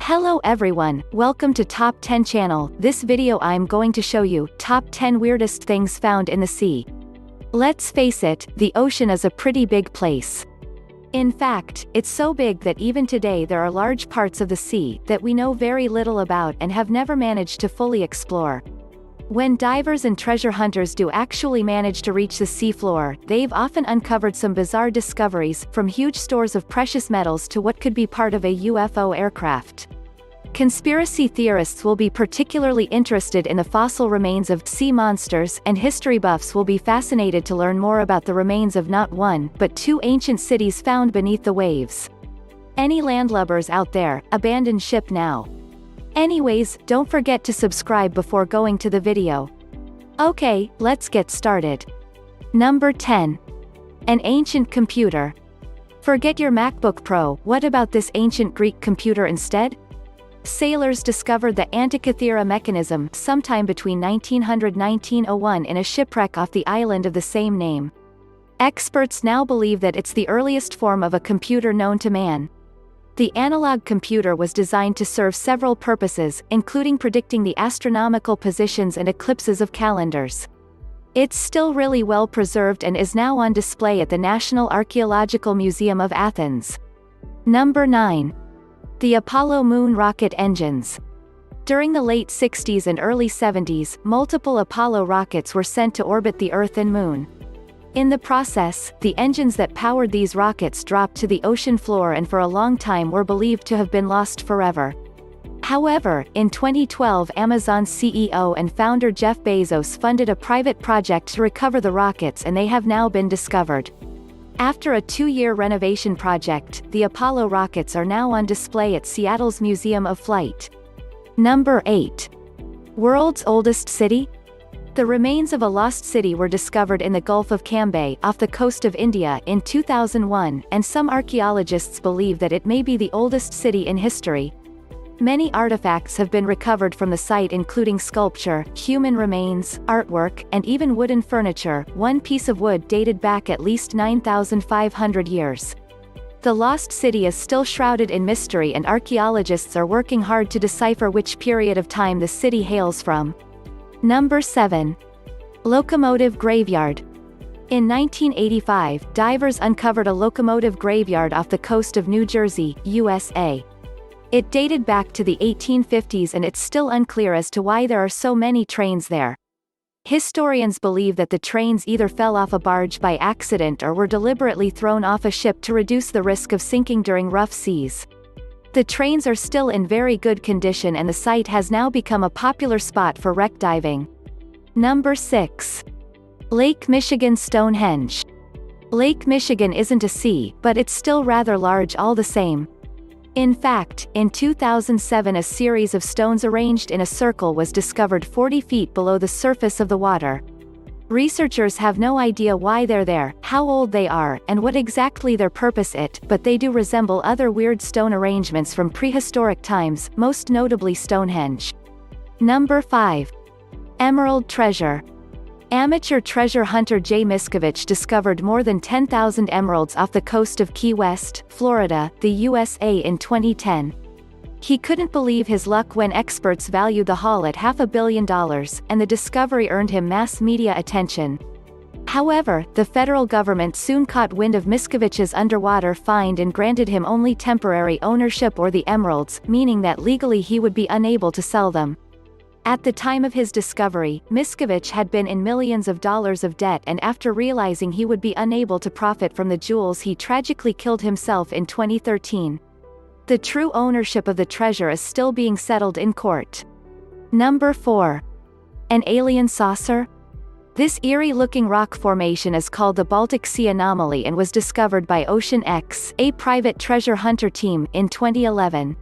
Hello everyone, welcome to Top 10 channel. This video I'm going to show you top 10 weirdest things found in the sea. Let's face it, the ocean is a pretty big place. In fact, it's so big that even today there are large parts of the sea that we know very little about and have never managed to fully explore. When divers and treasure hunters do actually manage to reach the seafloor, they've often uncovered some bizarre discoveries, from huge stores of precious metals to what could be part of a UFO aircraft. Conspiracy theorists will be particularly interested in the fossil remains of sea monsters, and history buffs will be fascinated to learn more about the remains of not one, but two ancient cities found beneath the waves. Any landlubbers out there, abandon ship now. Anyways, don't forget to subscribe before going to the video. Okay, let's get started. Number 10. An ancient computer. Forget your MacBook Pro, what about this ancient Greek computer instead? Sailors discovered the Antikythera mechanism sometime between 1900 and 1901 in a shipwreck off the island of the same name. Experts now believe that it's the earliest form of a computer known to man. The analog computer was designed to serve several purposes, including predicting the astronomical positions and eclipses of calendars. It's still really well preserved and is now on display at the National Archaeological Museum of Athens. Number 9. The Apollo moon rocket engines. During the late 60s and early 70s, multiple Apollo rockets were sent to orbit the Earth and Moon. In the process, the engines that powered these rockets dropped to the ocean floor and for a long time were believed to have been lost forever. However, in 2012 Amazon CEO and founder Jeff Bezos funded a private project to recover the rockets, and they have now been discovered. After a 2-year renovation project, the Apollo rockets are now on display at Seattle's Museum of Flight. Number 8. World's oldest city? The remains of a lost city were discovered in the Gulf of Cambay, off the coast of India, in 2001, and some archaeologists believe that it may be the oldest city in history. Many artifacts have been recovered from the site, including sculpture, human remains, artwork, and even wooden furniture. One piece of wood dated back at least 9,500 years. The lost city is still shrouded in mystery, and archaeologists are working hard to decipher which period of time the city hails from. Number 7. Locomotive graveyard. In 1985, divers uncovered a locomotive graveyard off the coast of New Jersey, USA. It dated back to the 1850s, and it's still unclear as to why there are so many trains there. Historians believe that the trains either fell off a barge by accident or were deliberately thrown off a ship to reduce the risk of sinking during rough seas. The trains are still in very good condition, and the site has now become a popular spot for wreck diving. Number 6. Lake Michigan Stonehenge. Lake Michigan isn't a sea, but it's still rather large all the same. In fact, in 2007 a series of stones arranged in a circle was discovered 40 feet below the surface of the water. Researchers have no idea why they're there, how old they are, and what exactly their purpose is, but they do resemble other weird stone arrangements from prehistoric times, most notably Stonehenge. Number 5. Emerald treasure. Amateur treasure hunter Jay Miscavige discovered more than 10,000 emeralds off the coast of Key West, Florida, the USA in 2010. He couldn't believe his luck when experts valued the haul at $500 million, and the discovery earned him mass media attention. However, the federal government soon caught wind of Miscavige's underwater find and granted him only temporary ownership of the emeralds, meaning that legally he would be unable to sell them. At the time of his discovery, Miscavige had been in millions of dollars of debt, and after realizing he would be unable to profit from the jewels, he tragically killed himself in 2013. The true ownership of the treasure is still being settled in court. Number 4. An alien saucer? This eerie-looking rock formation is called the Baltic Sea Anomaly and was discovered by Ocean X, a private treasure hunter team, in 2011.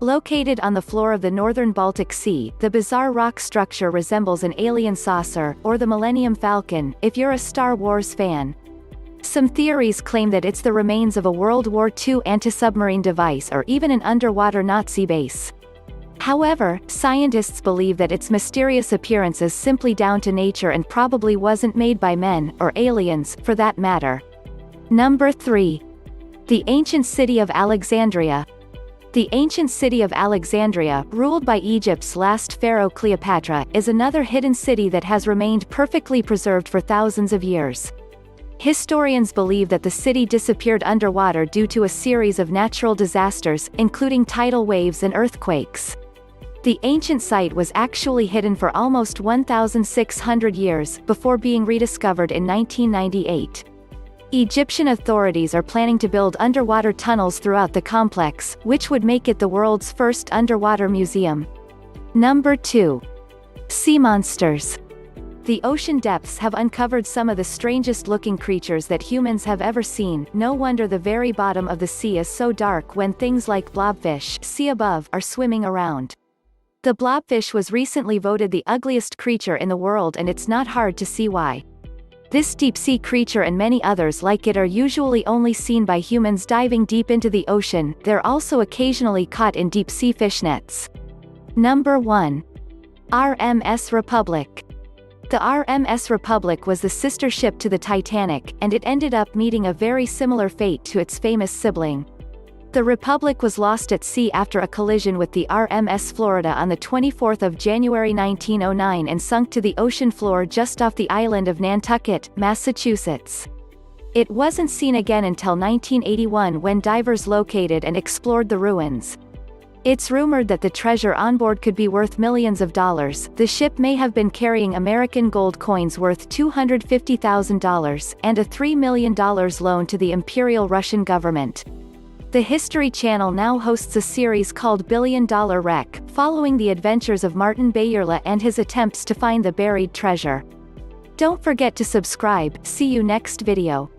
Located on the floor of the northern Baltic Sea, the bizarre rock structure resembles an alien saucer, or the Millennium Falcon, if you're a Star Wars fan. Some theories claim that it's the remains of a World War II anti-submarine device or even an underwater Nazi base. However, scientists believe that its mysterious appearance is simply down to nature and probably wasn't made by men, or aliens, for that matter. Number 3. The ancient city of Alexandria. The ancient city of Alexandria, ruled by Egypt's last pharaoh Cleopatra, is another hidden city that has remained perfectly preserved for thousands of years. Historians believe that the city disappeared underwater due to a series of natural disasters, including tidal waves and earthquakes. The ancient site was actually hidden for almost 1,600 years, before being rediscovered in 1998. Egyptian authorities are planning to build underwater tunnels throughout the complex, which would make it the world's first underwater museum. Number 2. Sea monsters. The ocean depths have uncovered some of the strangest-looking creatures that humans have ever seen. No wonder the very bottom of the sea is so dark when things like blobfish, see above, are swimming around. The blobfish was recently voted the ugliest creature in the world, and it's not hard to see why. This deep-sea creature and many others like it are usually only seen by humans diving deep into the ocean. They're also occasionally caught in deep-sea fish nets. Number 1. RMS Republic. The RMS Republic was the sister ship to the Titanic, and it ended up meeting a very similar fate to its famous sibling. The Republic was lost at sea after a collision with the RMS Florida on the 24th of January 1909 and sunk to the ocean floor just off the island of Nantucket, Massachusetts. It wasn't seen again until 1981 when divers located and explored the ruins. It's rumored that the treasure on board could be worth millions of dollars. The ship may have been carrying American gold coins worth $250,000, and a $3 million loan to the Imperial Russian government. The History Channel now hosts a series called Billion Dollar Wreck, following the adventures of Martin Bayerle and his attempts to find the buried treasure. Don't forget to subscribe. See you next video.